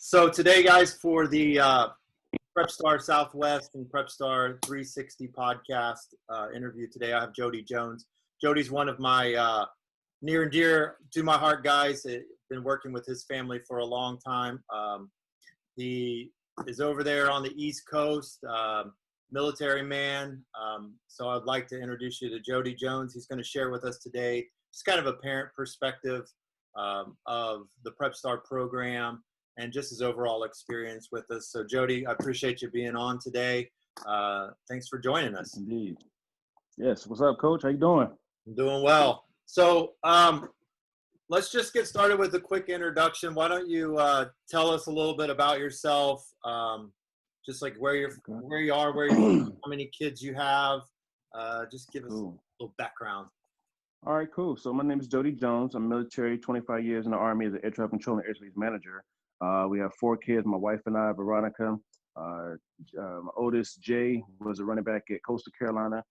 So today, guys, for the Prepstar Southwest and Prepstar 360 podcast interview today, I have Jody Jones. Jody's one of my near and dear to my heart guys. Been working with his family for a long time. He is over there on the East Coast, military man. So I'd like to introduce you to Jody Jones. He's going to share with us today just kind of a parent perspective of the Prepstar program and just his overall experience with us. So Jody, I appreciate you being on today. Thanks for joining us. Indeed. Yes. What's up, Coach? How you doing? I'm doing well. So let's just get started with a quick introduction. Why don't you tell us a little bit about yourself, just like where you are, how many kids you have. Just give us a little background. All right, cool. So my name is Jody Jones. I'm military, 25 years in the Army as an air traffic control and airspace manager. We have 4 kids, my wife and I, Veronica. My oldest, Jay, was a running back at Coastal Carolina.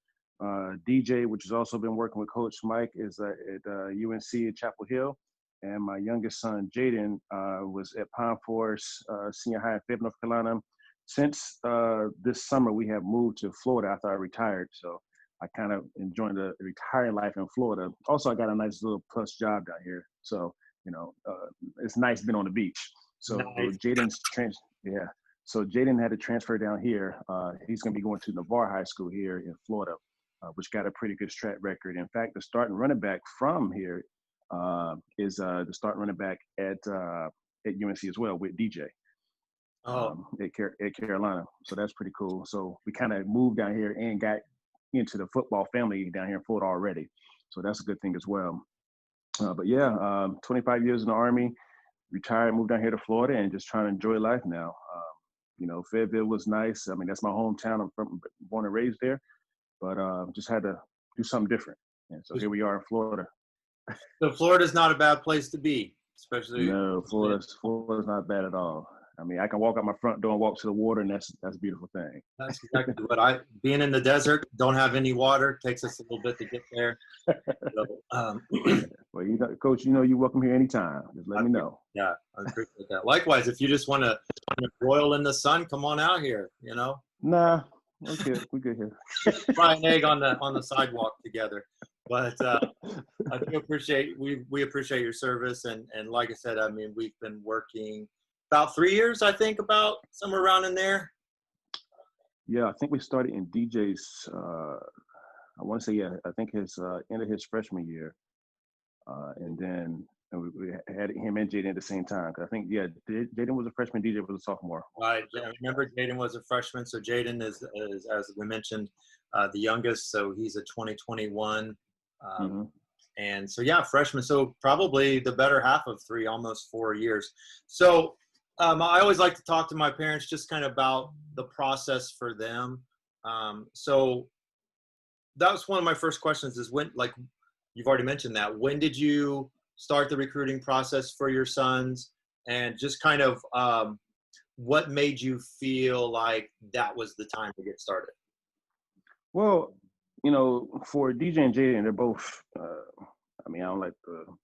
DJ, which has also been working with Coach Mike, is at UNC at Chapel Hill. And my youngest son, Jaden, was at Pine Forest Senior High in Fayetteville, North Carolina. Since this summer, we have moved to Florida after I retired. So I kind of enjoyed the retiring life in Florida. Also, I got a nice little plus job down here. So, it's nice being on the beach. So Nice. So Jaden had to transfer down here. He's going to be going to Navarre High School here in Florida, which got a pretty good track record. In fact, the starting running back from here is the starting running back at UNC as well with DJ at Carolina. So that's pretty cool. So we kind of moved down here and got into the football family down here in Florida already. So that's a good thing as well. But yeah, 25 years in the Army. Retired, moved down here to Florida, and just trying to enjoy life now. Fayetteville was nice. I mean, that's my hometown. I'm born and raised there, but just had to do something different. And so here we are in Florida. So Florida's not a bad place to be, especially. No, Florida's not bad at all. I mean, I can walk out my front door and walk to the water, and that's a beautiful thing. That's exactly what being in the desert, don't have any water, takes us a little bit to get there. So, well, Coach, you're welcome here anytime. Just let me know. Yeah, I appreciate that. Likewise, if you just want to broil in the sun, come on out here. Nah, okay, we're good here. Fry an egg on the sidewalk together. But I do appreciate we appreciate your service, and like I said, I mean, we've been working about 3 years, I think, about somewhere around in there. Yeah, I think we started in DJ's. I want to say, I think his end of his freshman year, and then we had him and Jaden at the same time. Cause I think Jaden was a freshman, DJ was a sophomore. Right. I remember Jaden was a freshman, so Jaden is as we mentioned, the youngest. So he's a 2021, and so freshman. So probably the better half of 3, almost 4 years. So. I always like to talk to my parents just kind of about the process for them. So that was one of my first questions is when, like you've already mentioned that, when did you start the recruiting process for your sons, and just kind of what made you feel like that was the time to get started? Well, for DJ and Jaden, they're both, I don't like to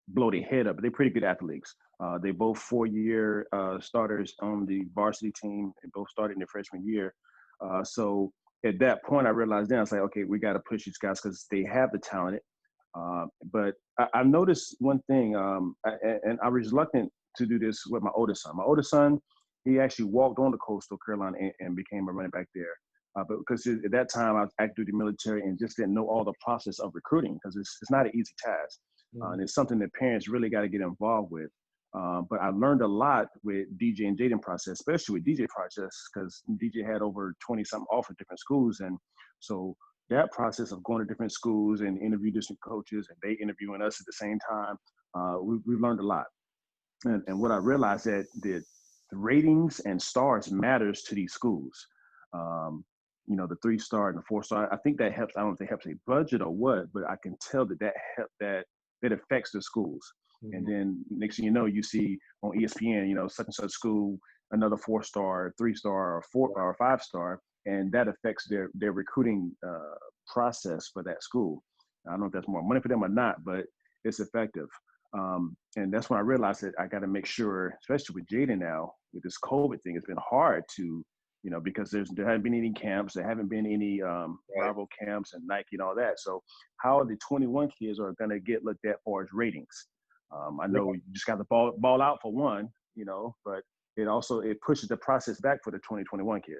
blow their head up, but they're pretty good athletes. They both 4-year starters on the varsity team, and both started in their freshman year. So at that point, I realized then I was like, okay, we got to push these guys because they have the talent. But I noticed one thing, and I was reluctant to do this with my oldest son. My oldest son, he actually walked on to Coastal Carolina and became a running back there. But because at that time I was active duty military and just didn't know all the process of recruiting, because it's not an easy task. And it's something that parents really got to get involved with. But I learned a lot with DJ and Jaden process, especially with DJ process, because DJ had over 20-something offers different schools. And so that process of going to different schools and interview different coaches and they interviewing us at the same time, we've learned a lot. And what I realized that the ratings and stars matters to these schools. The 3-star and the 4-star, I think that helps. I don't know if it helps a budget or what, but I can tell that affects the schools. And then next thing you know, you see on ESPN, such and such school, another 4-star, 3-star, or 5-star, and that affects their recruiting process for that school. I don't know if that's more money for them or not, but it's effective. And that's when I realized that I got to make sure, especially with Jaden now, with this COVID thing, it's been hard to, because there haven't been any camps, there haven't been any Right. rival camps and Nike and all that. So how the 21 kids are going to get looked at for as ratings? I know you just got the ball out for one, but it pushes the process back for the 2021 kids.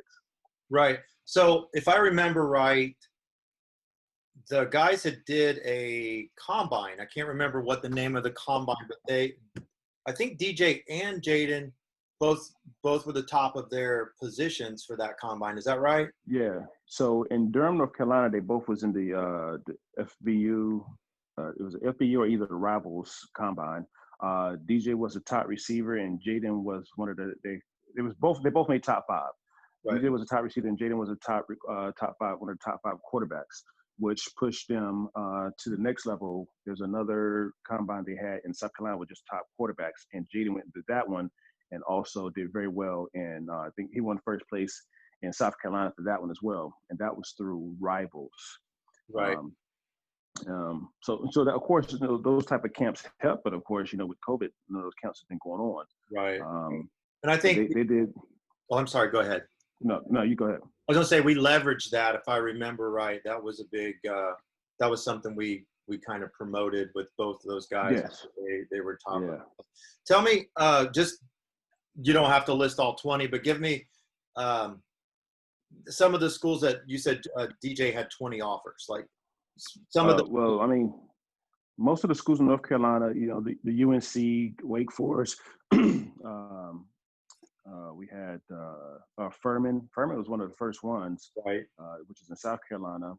Right. So if I remember right, the guys that did a combine, I can't remember what the name of the combine, but I think DJ and Jaden both were the top of their positions for that combine. Is that right? Yeah. So in Durham, North Carolina, they both was in the FBU. It was FBU or either the Rivals combine. DJ was a top receiver, and Jaden was one of they both made top five. Right. DJ was a top receiver, and Jaden was a top five, one of the top five quarterbacks, which pushed them to the next level. There's another combine they had in South Carolina with just top quarterbacks, and Jaden went to that one and also did very well. And I think he won first place in South Carolina for that one as well, and that was through Rivals. Right. So that, of course, those type of camps help, but of course, with COVID, those camps have been going on. Right. And I think they did. Oh, I'm sorry. Go ahead. No, you go ahead. I was gonna say we leveraged that, if I remember right. That was a big. That was something we kind of promoted with both of those guys. Yes. They were top. Yeah. Tell me, just you don't have to list all 20, but give me some of the schools that you said DJ had 20 offers. Like some of the. Well, I mean, most of the schools in North Carolina, the UNC, Wake Forest. We had Furman. Furman was one of the first ones, Right. Which is in South Carolina.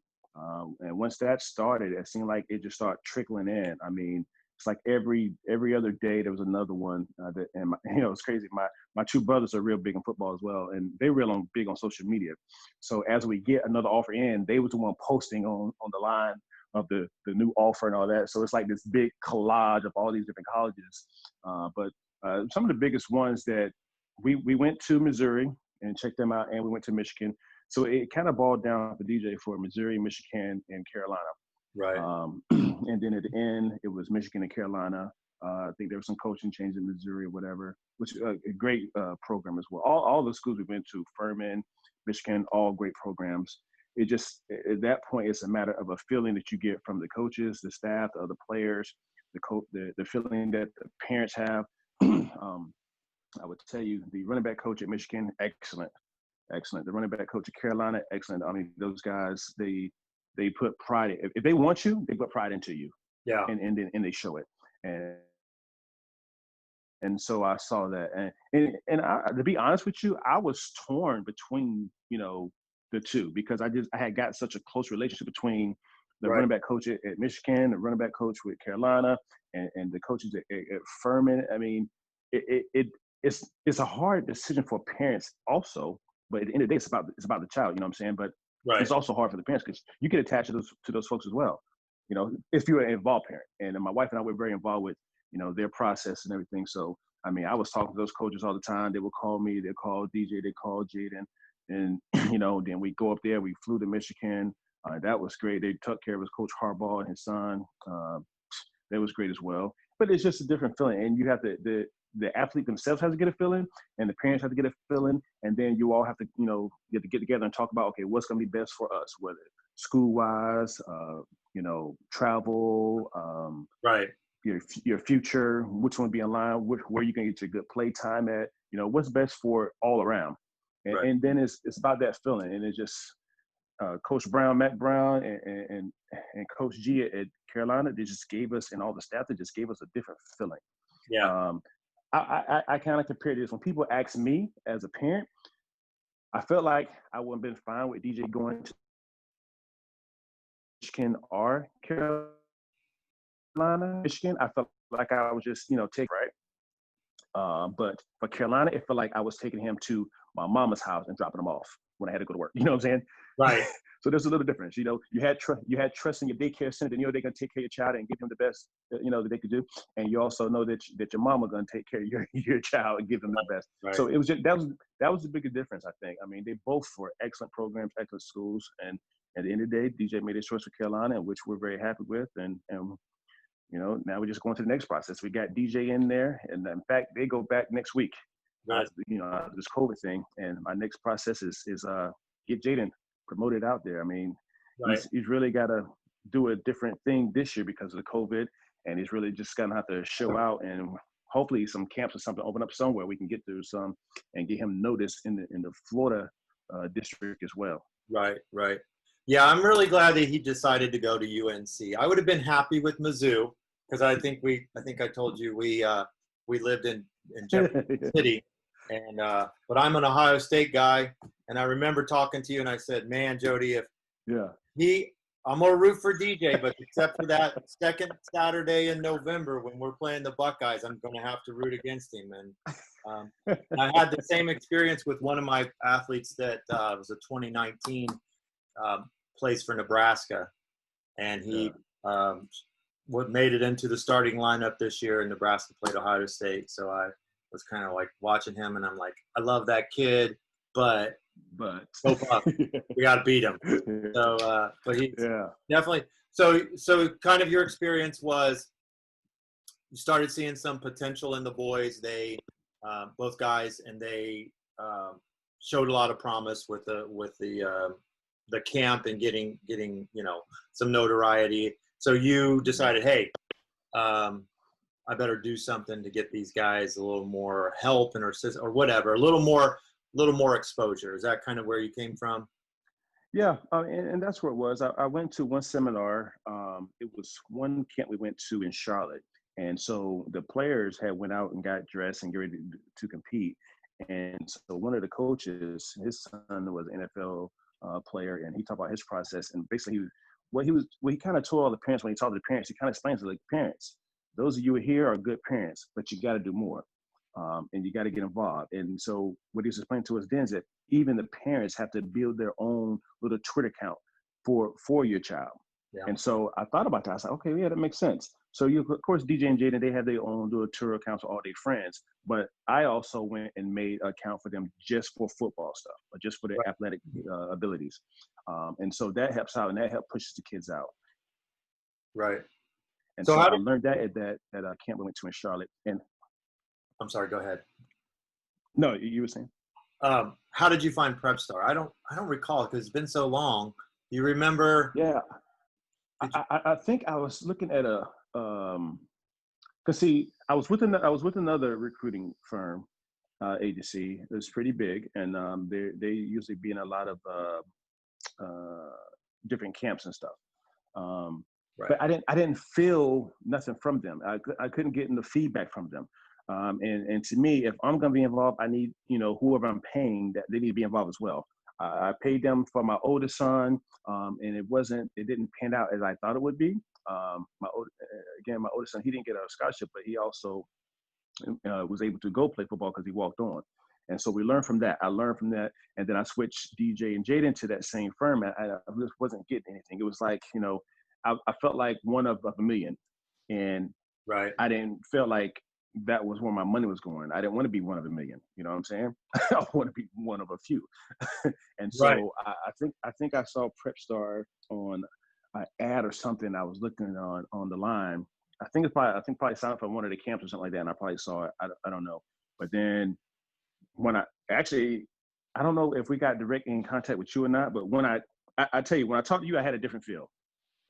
And once that started, it seemed like it just started trickling in. I mean, it's like every other day there was another one. It's crazy. My two brothers are real big in football as well, and they're big on social media. So as we get another offer in, they was the one posting on the line of the new offer and all that. So it's like this big collage of all these different colleges. But some of the biggest ones that we went to Missouri and checked them out, and we went to Michigan. So it kind of boiled down for DJ for Missouri, Michigan, and Carolina. Right. And then at the end, it was Michigan and Carolina. I think there was some coaching change in Missouri or whatever, which is a great program as well. All the schools we went to, Furman, Michigan, all great programs. It just, at that point, it's a matter of a feeling that you get from the coaches, the staff, the other players, the feeling that the parents have. I would tell you, the running back coach at Michigan, excellent. The running back coach at Carolina, excellent. I mean, those guys, they put pride. If they want you, they put pride into you. Yeah. And they show it. And so I saw that. And I, to be honest with you, I was torn between, the two, because I had got such a close relationship between the running back coach at Michigan, the running back coach with Carolina, and the coaches at Furman. I mean, it's a hard decision for parents also, but at the end of the day, it's about the child, you know what I'm saying? But it's also hard for the parents because you get attached to those folks as well, if you're an involved parent. And my wife and I were very involved with, their process and everything. So, I mean, I was talking to those coaches all the time. They would call me, they'd call DJ, they'd call Jaden. And, then we go up there, we flew to Michigan. That was great. They took care of us, Coach Harbaugh and his son. That was great as well. But it's just a different feeling. And you have the athlete themselves has to get a feeling, and the parents have to get a feeling, and then you all have to, get together and talk about, okay, what's going to be best for us, whether school-wise, travel, right, your future, which one be in line, where you can get your good play time at, what's best for all around, and then it's about that feeling, and it's just Coach Brown, Matt Brown, and Coach G at Carolina, they just gave us, and all the staff, they just gave us a different feeling. Yeah. I kind of compare this when people ask me as a parent. I felt like I wouldn't have been fine with DJ going to Michigan or Carolina. Michigan, I felt like I was just take right. But for Carolina, it felt like I was taking him to my mama's house and dropping him off when I had to go to work. You know what I'm saying? Right. So there's a little difference. You had trust in your daycare center. They're going to take care of your child and give him the best, that they could do. And you also know that your mama going to take care of your child and give them the best. Right. So it was just, that was the biggest difference, I think. I mean, they both were excellent programs, excellent schools. And at the end of the day, DJ made his choice for Carolina, which we're very happy with. And now we're just going to the next process. We got DJ in there, and in fact, they go back next week. Right. This COVID thing, and my next process is get Jaden promoted out there. I mean, Right. he's really got to do a different thing this year because of the COVID, and he's really just gonna have to show out, and hopefully some camps or something open up somewhere we can get through some and get him noticed in the Florida district as well. Right. Yeah, I'm really glad that he decided to go to UNC. I would have been happy with Mizzou because I think I told you we lived in Jefferson City, and but I'm an Ohio State guy, and I remember talking to you, and I said, "Man, Jody, I'm gonna root for DJ, but except for that second Saturday in November when we're playing the Buckeyes, I'm gonna have to root against him." And I had the same experience with one of my athletes that was a 2019 plays for Nebraska, and he made it into the starting lineup this year, and Nebraska played Ohio State. So I was kind of like watching him, and I'm like, I love that kid, but go Buck. We got to beat him. So, but he definitely. So kind of your experience was you started seeing some potential in the boys. They both guys, and they showed a lot of promise with the camp and getting some notoriety. So you decided, hey, I better do something to get these guys a little more help and or whatever, a little more exposure. Is that kind of where you came from? Yeah, and that's where it was. I went to one seminar. It was one camp we went to in Charlotte, and so the players had went out and got dressed and get ready to compete. And so one of the coaches, his son was an NFL player, and he talked about his process. And basically, he kind of told all the parents when he talked to the parents, he kind of explained to the parents, those of you here are good parents, but you got to do more. And you got to get involved. And so what he was explaining to us then is that even the parents have to build their own little Twitter account for your child. Yeah. And so I thought about that. I was like, okay, yeah, that makes sense. So of course, DJ and Jaden, they have their own little Twitter accounts for all their friends. But I also went and made an account for them just for football stuff, or just for their athletic abilities. And so that helps out, and that helps pushes the kids out. Right. And so I learned that at that camp we went to in Charlotte. And I'm sorry, go ahead. No, you were saying. How did you find Prepstar? I don't recall because it's been so long. You remember? Yeah, I think I was looking at cause see, I was with another recruiting firm agency. It was pretty big, and they usually be in a lot of different camps and stuff. Right. But I didn't feel nothing from them. I couldn't get the feedback from them. And to me, if I'm going to be involved, I need, whoever I'm paying, that they need to be involved as well. I paid them for my oldest son, and it didn't pan out as I thought it would be. My oldest son, he didn't get a scholarship, but he also was able to go play football because he walked on. And so we learned from that. I learned from that. And then I switched DJ and Jaden to that same firm. And I just wasn't getting anything. It was like, I felt like one of a million. And I didn't feel like that was where my money was going. I didn't want to be one of a million. You know what I'm saying? I want to be one of a few. And so I think I saw Prepstar on an ad or something. I was looking on the line. I think probably signed up for one of the camps or something like that. And I probably saw it. I don't know. But then when I don't know if we got direct in contact with you or not, but when I tell you, when I talked to you, I had a different feel.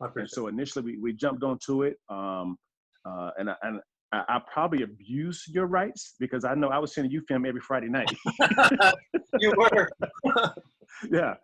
And so initially we jumped onto it. And I probably abused your rights because I know I was sending you film every Friday night. You were. Yeah.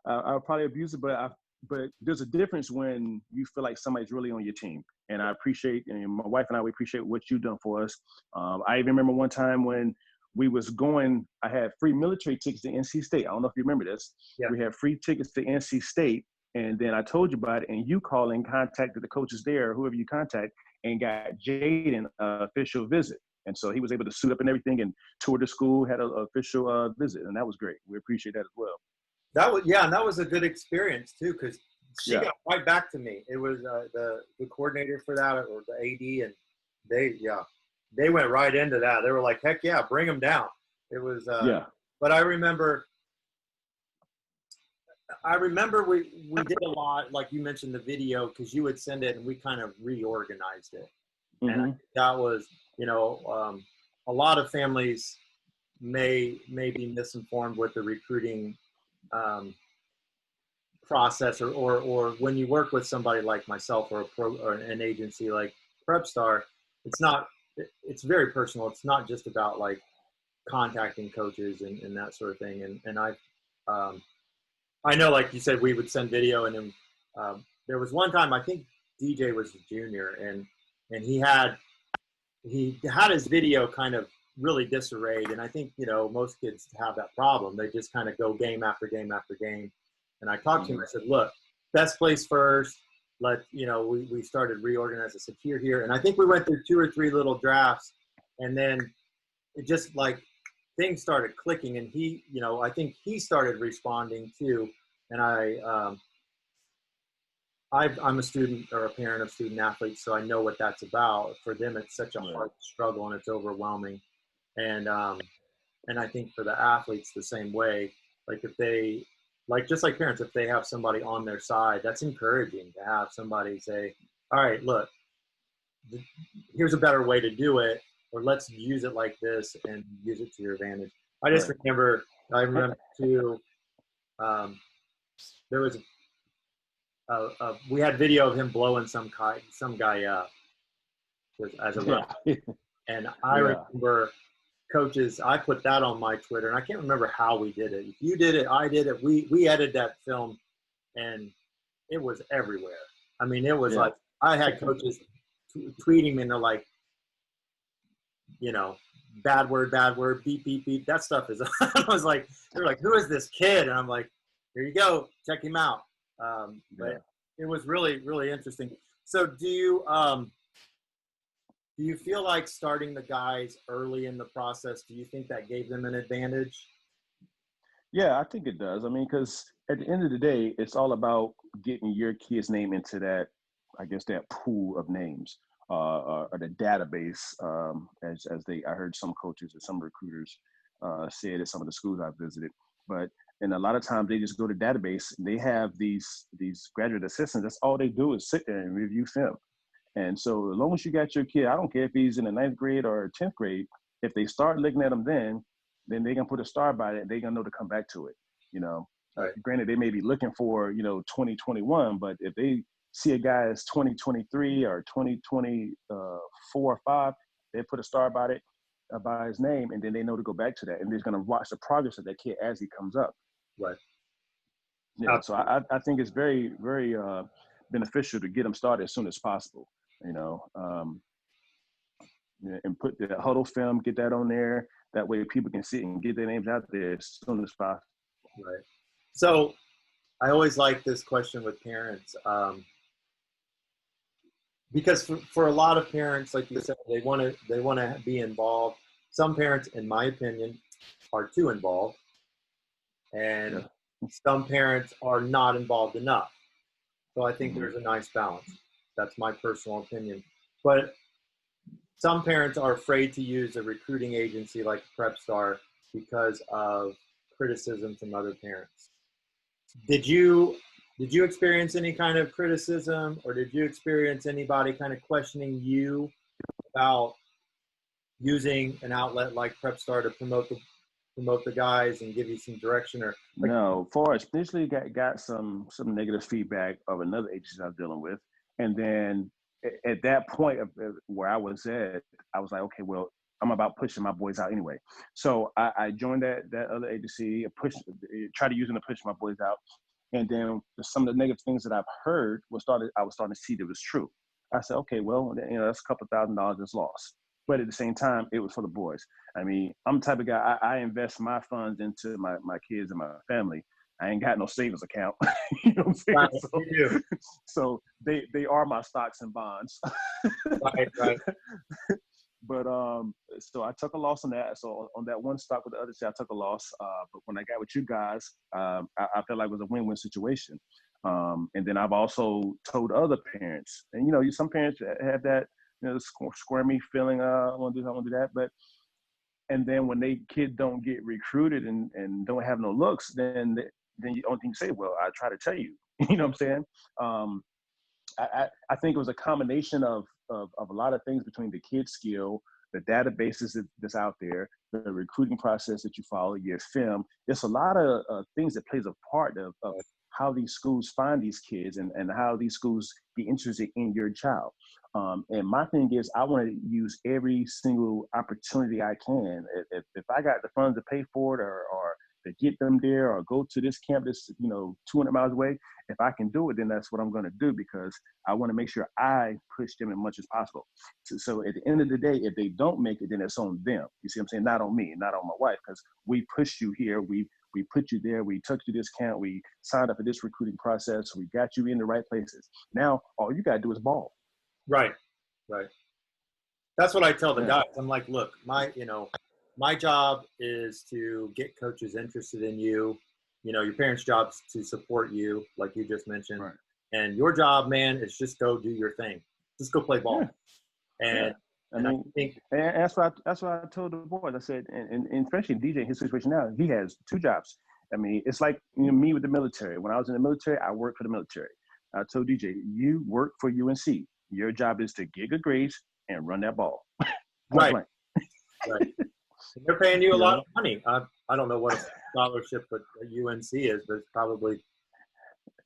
I probably abused it, but there's a difference when you feel like somebody's really on your team. And I appreciate, and my wife and I, we appreciate what you've done for us. I even remember one time when we was going, I had free military tickets to NC State. I don't know if you remember this. Yeah. We had free tickets to NC State. And then I told you about it, and you called and contacted the coaches there, whoever you contact, and got Jaden an official visit. And so he was able to suit up and everything and tour the school, had an official visit. And that was great. We appreciate that as well. And that was a good experience too, because she got right back to me. It was the coordinator for that, or the AD, and they went right into that. They were like, heck yeah, bring them down. It was, but I remember I remember we did a lot, like you mentioned the video, because you would send it and we kind of reorganized it. And I think that was, a lot of families may be misinformed with the recruiting process, or when you work with somebody like myself or or an agency like Prepstar, it's very personal. It's not just about like contacting coaches and that sort of thing. And I know, like you said, we would send video, and then there was one time, I think DJ was a junior, and he had his video kind of really disarrayed. And I think, most kids have that problem. They just kind of go game after game after game. And I talked to him, I said, look, best place first. We started reorganizing. I said, here. And I think we went through 2 or 3 little drafts, and then it just like things started clicking, and he, I think he started responding too. And I'm a student or a parent of student athletes, so I know what that's about. For them, it's such a hard struggle, and it's overwhelming. And I think for the athletes, the same way. Like if they, just like parents, if they have somebody on their side, that's encouraging to have somebody say, all right, look, here's a better way to do it, or let's use it like this and use it to your advantage. I just remember too, there was we had video of him blowing some guy up as a rep. And I remember coaches, I put that on my Twitter, and I can't remember how we did it. If you did it, I did it. We edited that film, and it was everywhere. I mean, it was like, I had coaches tweeting me, and they're like, bad word, beep, beep, beep. That stuff is, I was like, they're like, who is this kid? And I'm like, here you go, check him out. But it was really, really interesting. So do you feel like starting the guys early in the process, do you think that gave them an advantage? Yeah, I think it does. I mean, because at the end of the day, it's all about getting your kid's name into that, I guess, that pool of names, or the database, I heard some coaches and some recruiters say it at some of the schools I visited. But and a lot of times they just go to database, and they have these graduate assistants. That's all they do is sit there and review film. And so as long as you got your kid, I don't care if he's in the 9th grade or 10th grade, if they start looking at him then they can put a star by it, and they're going to know to come back to it, Granted, they may be looking for, 2021, but if they see a guy as 2023 or 2024 or 5, they put a star by it, by his name, and then they know to go back to that. And they're going to watch the progress of that kid as he comes up. Right. Yeah. So I think it's very, very beneficial to get them started as soon as possible, and put the huddle film, get that on there. That way people can see it and get their names out there as soon as possible. Right. So I always like this question with parents, because for a lot of parents, like you said, they want to be involved. Some parents, in my opinion, are too involved, and some parents are not involved enough. So I think there's a nice balance. That's my personal opinion. But some parents are afraid to use a recruiting agency like Prepstar because of criticism from other parents. Did you experience any kind of criticism, or did you experience anybody kind of questioning you about using an outlet like Prepstar to promote the guys and give you some direction? Or no, for us, initially got some negative feedback of another agency I was dealing with, and then at that point of where I was at, I was like, okay, well, I'm about pushing my boys out anyway. So I joined that other agency, tried to use them to push my boys out. And then some of the negative things that I've heard I was starting to see that was true. I said, okay, well, that's a couple $1,000 just lost. But at the same time, it was for the boys. I mean, I'm the type of guy, I invest my funds into my kids and my family. I ain't got no savings account. You know what I'm saying? Right, so they are my stocks and bonds. Right. But so I took a loss on that. So on that one stock with the other side, I took a loss. But when I got with you guys, I felt like it was a win-win situation. And then I've also told other parents, and some parents have that squirmy feeling. I want to do that, but and then when they kid don't get recruited and don't have no looks, then then the only thing you say, well, I try to tell you. You know what I'm saying? I think it was a combination of a lot of things between the kid skill, the databases that's out there, the recruiting process that you follow, your film. There's a lot of things that plays a part of how these schools find these kids and how these schools be interested in your child. And my thing is, I want to use every single opportunity I can. If I got the funds to pay for it or to get them there or go to this camp that's 200 miles away, if I can do it, then that's what I'm going to do, because I want to make sure I push them as much as possible. So at the end of the day, if they don't make it, then it's on them. You see what I'm saying? Not on me, not on my wife, because we pushed you here. We put you there. We took you to this camp. We signed up for this recruiting process. We got you in the right places. Now, all you got to do is ball. Right. That's what I tell the guys. I'm like, look, my job is to get coaches interested in you. Your parents' job is to support you, like you just mentioned. Right. And your job, man, is just go do your thing. Just go play ball. Yeah. And I think that's what I told the boys. I said, and especially DJ, his situation now, he has 2 jobs. I mean, it's like me with the military. When I was in the military, I worked for the military. I told DJ, you work for UNC. Your job is to get good grades and run that ball. Right. They're paying you a lot of money. I don't know what a scholarship at UNC is, but it's probably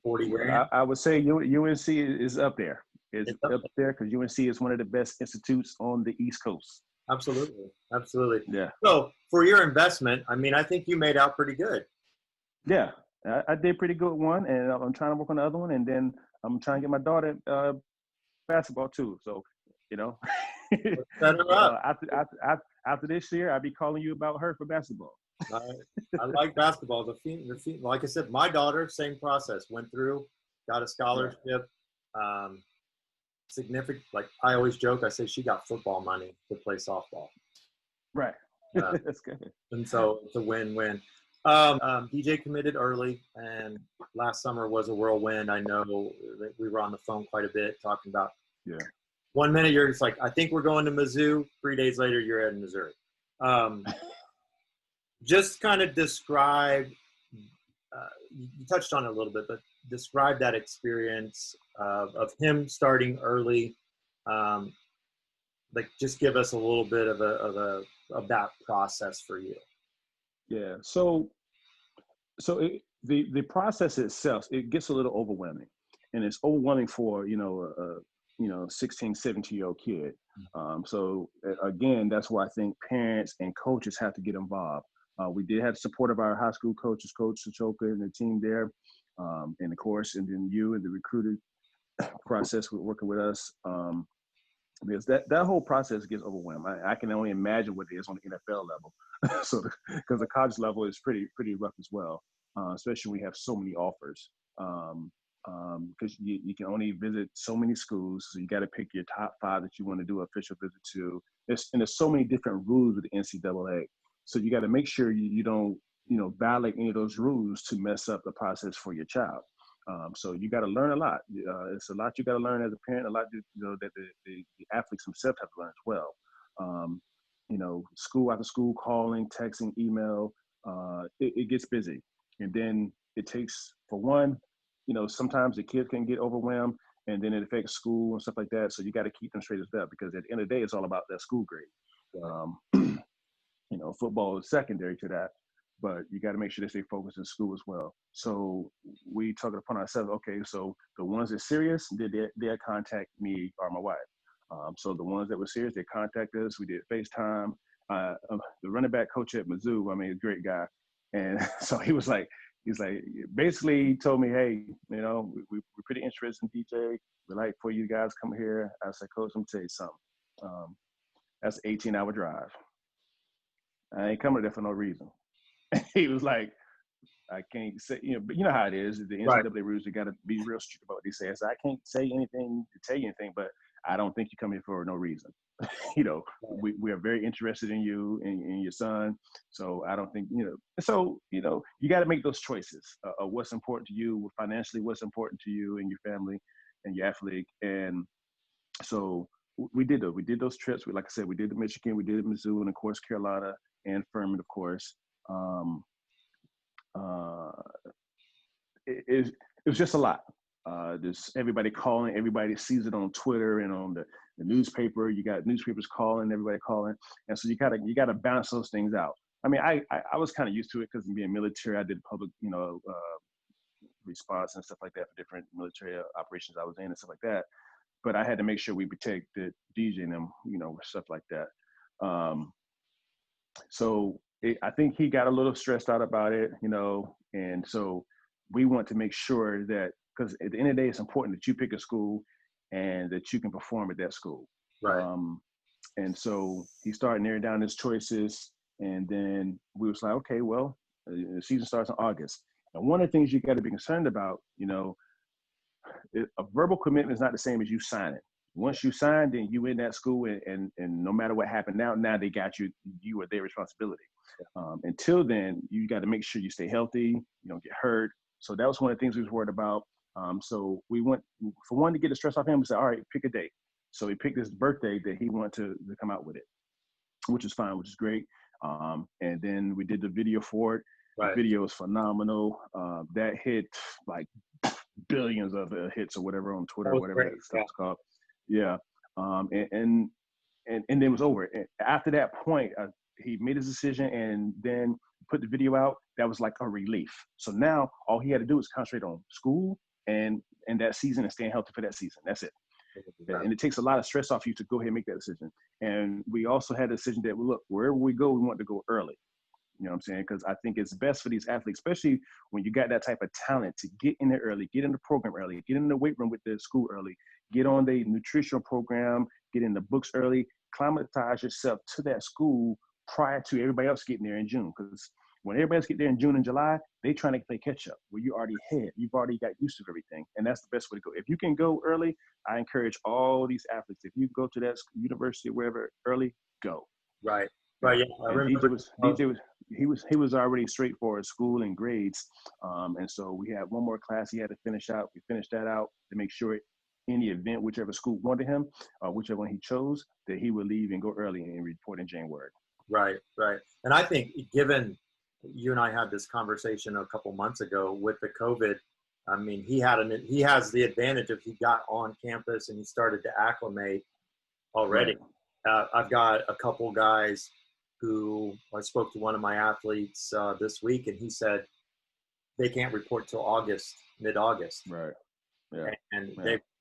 40 grand. I would say UNC is up there. It's up there because UNC is one of the best institutes on the East Coast. Absolutely. Yeah. So for your investment, I mean, I think you made out pretty good. Yeah, I did pretty good one, and I'm trying to work on the other one, and then I'm trying to get my daughter basketball too. So, Set her up. After this year, I'll be calling you about her for basketball. I like basketball. Like I said, my daughter, same process. Went through, got a scholarship. Significant. Like I always joke, I say she got football money to play softball. Right. That's good. And so it's a win-win. DJ committed early, and last summer was a whirlwind. I know that we were on the phone quite a bit talking about. Yeah. 1 minute you're just like, I think we're going to Mizzou. 3 days later, you're in Missouri. Just kind of describe. You touched on it a little bit, but describe that experience of him starting early. Like, just give us a little bit of that process for you. Yeah. So the process itself, it gets a little overwhelming, and it's overwhelming for a 16, 17-year-old kid. So again, that's why I think parents and coaches have to get involved. We did have the support of our high school coaches, Coach Sachoka and the team there, and of course, and then you and the recruiting process with working with us. Because that whole process gets overwhelmed. I can only imagine what it is on the NFL level. So, because the college level is pretty rough as well, especially when we have so many offers. Because you can only visit so many schools, so you got to pick your top 5 that you want to do an official visit to. There's so many different rules with the NCAA. So you got to make sure you don't violate any of those rules to mess up the process for your child. So you got to learn a lot. It's a lot you got to learn as a parent. A lot that the athletes themselves have to learn as well. School after school, calling, texting, email. It gets busy, and then it takes, for one, sometimes the kids can get overwhelmed, and then it affects school and stuff like that. So you got to keep them straight as that, because at the end of the day, it's all about that school grade. Football is secondary to that, but you got to make sure they stay focused in school as well. So we took it upon ourselves. Okay, so the ones that are serious, they'll contact me or my wife. So the ones that were serious, they contacted us. We did FaceTime. The running back coach at Mizzou, a great guy, and so he's like, basically he told me, hey, we're pretty interested in DJ. We'd like for you guys come here. I said, Coach, let me tell you something. That's an 18-hour drive. I ain't coming there for no reason. He was like, I can't say, but you know how it is. The NCAA rules, you got to be real strict about what they say. So I can't say anything to tell you anything, but I don't think you come here for no reason. We are very interested in you and your son. So I don't think, so, you got to make those choices of what's important to you, financially, what's important to you and your family and your athlete. And so we did those trips. Like I said, we did the Michigan, we did Mizzou, and of course, Carolina and Furman, of course. it was just a lot. Just everybody calling, everybody sees it on Twitter and on the newspaper. You got newspapers calling, everybody calling, and so you gotta balance those things out. I mean, I was kind of used to it because being military, I did public, response and stuff like that for different military operations I was in and stuff like that. But I had to make sure we protected DJ and them, stuff like that. I think he got a little stressed out about it, and so we want to make sure that, because at the end of the day, it's important that you pick a school and that you can perform at that school. Right. And so he started narrowing down his choices, and then we was like, okay, well, the season starts in August. And one of the things you got to be concerned about, a verbal commitment is not the same as you signing. Once you sign, then you in that school, and no matter what happened, now they got you. You are their responsibility. Until then, you got to make sure you stay healthy, you don't get hurt. So that was one of the things we was worried about. So we went, for one, to get the stress off him, we said, all right, pick a date. So he picked his birthday that he wanted to come out with it, which is fine, which is great. And then we did the video for it. Right. The video is phenomenal. That hit like billions of hits or whatever on Twitter, or whatever that stuff's called. Yeah. And then it was over. And after that point, he made his decision and then put the video out. That was like a relief. So now all he had to do was concentrate on school and that season and staying healthy for that season. That's it. And it takes a lot of stress off you to go ahead and make that decision. And we also had a decision that, look, wherever we go, we want to go early. You know what I'm saying? Because I think it's best for these athletes, especially when you got that type of talent, to get in there early, get in the program early, get in the weight room with the school early, get on the nutritional program, get in the books early, climatize yourself to that school prior to everybody else getting there in June. Because when everybody's getting there in June and July, they trying to play catch up. Well, you already ahead. You've already got used to everything. And that's the best way to go. If you can go early, I encourage all these athletes, if you go to that university, wherever early, go. Right. Right. Yeah. I remember. He was already straight for his school and grades. And so we had one more class he had to finish out. We finished that out to make sure any event, whichever school wanted him, whichever one he chose, that he would leave and go early and report in January. Right. Right. And I think, given you and I had this conversation a couple months ago with the COVID, I mean, he has the advantage of he got on campus and he started to acclimate already. Right. I've got a couple guys who, I spoke to one of my athletes this week, and he said they can't report till mid-August. Right. Yeah. And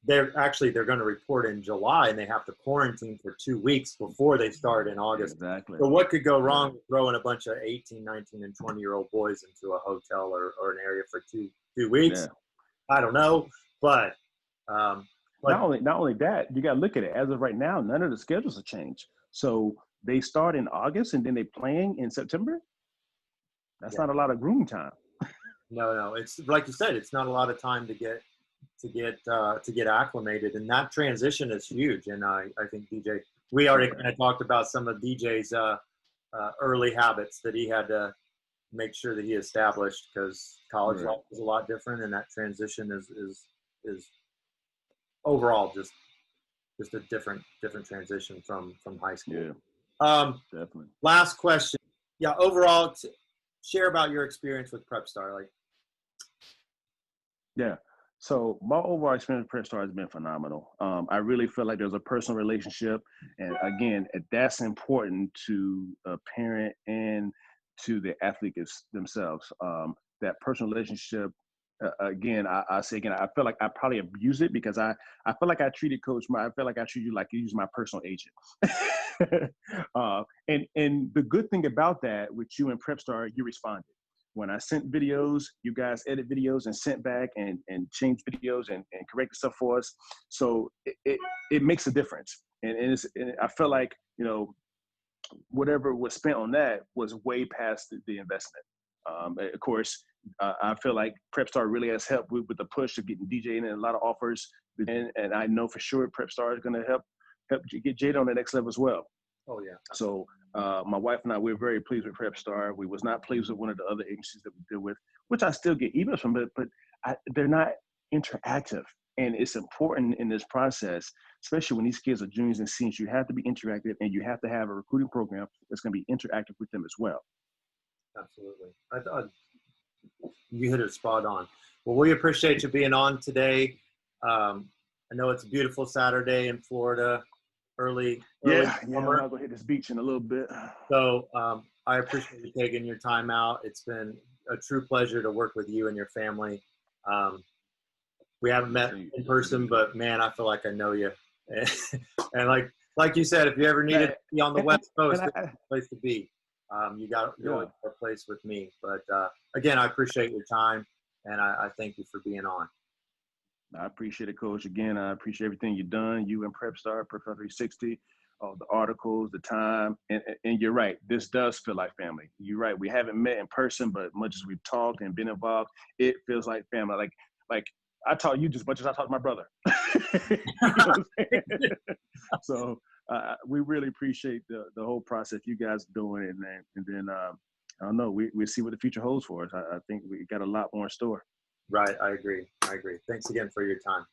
they're going to report in July, and they have to quarantine for 2 weeks before they start in August. Exactly. So what could go wrong with throwing a bunch of 18, 19, and 20-year-old boys into a hotel or an area for two weeks? Yeah. I don't know, but not only that, you got to look at it. As of right now, none of the schedules have changed. So they start in August and then they playing in September. That's not a lot of grooming time. No, it's like you said, it's not a lot of time to get acclimated, and that transition is huge. And I think DJ, we already kind of talked about some of DJ's early habits that he had to make sure that he established, because college life is a lot different, and that transition is overall just a different transition from high school. Yeah, definitely. Last question. Yeah, overall, share about your experience with Prepstar. Yeah. So my overall experience with Prepstar has been phenomenal. I really feel like there's a personal relationship. And again, that's important to a parent and to the athletes themselves. That personal relationship, again, I say again, I feel like I probably abuse it because I feel like I treated Coach I feel like I treat you like you use my personal agent. And the good thing about that with you and Prepstar, you responded. When I sent videos, you guys edit videos and sent back and changed videos and corrected stuff for us. So it makes a difference. And I feel like, whatever was spent on that was way past the investment. Of course, I feel like Prepstar really has helped with the push of getting DJ in and a lot of offers. And I know for sure Prepstar is going to help get Jada on the next level as well. Oh, yeah. So my wife and I, we're very pleased with Prepstar. We was not pleased with one of the other agencies that we deal with, which I still get emails from, but they're not interactive. And it's important in this process, especially when these kids are juniors and seniors, you have to be interactive, and you have to have a recruiting program that's going to be interactive with them as well. Absolutely. I thought you hit it spot on. Well, we appreciate you being on today. I know it's a beautiful Saturday in Florida, early Yeah, I'm summer. not gonna hit this beach in a little bit. So I appreciate you taking your time out. It's been a true pleasure to work with you and your family. We haven't met in person, but man, I feel like I know you. And like you said, if you ever needed to be on the West Coast, it's a place to be. You're always a place with me. But again, I appreciate your time, and I thank you for being on. I appreciate it, Coach. Again, I appreciate everything you've done. You and Prepstar 360, all the articles, the time, and you're right. This does feel like family. You're right. We haven't met in person, but much as we've talked and been involved, it feels like family. Like I taught you just as much as I taught my brother. You know what I'm saying? So we really appreciate the whole process you guys are doing, and then I don't know. We'll see what the future holds for us. I think we got a lot more in store. Right. I agree. Thanks again for your time.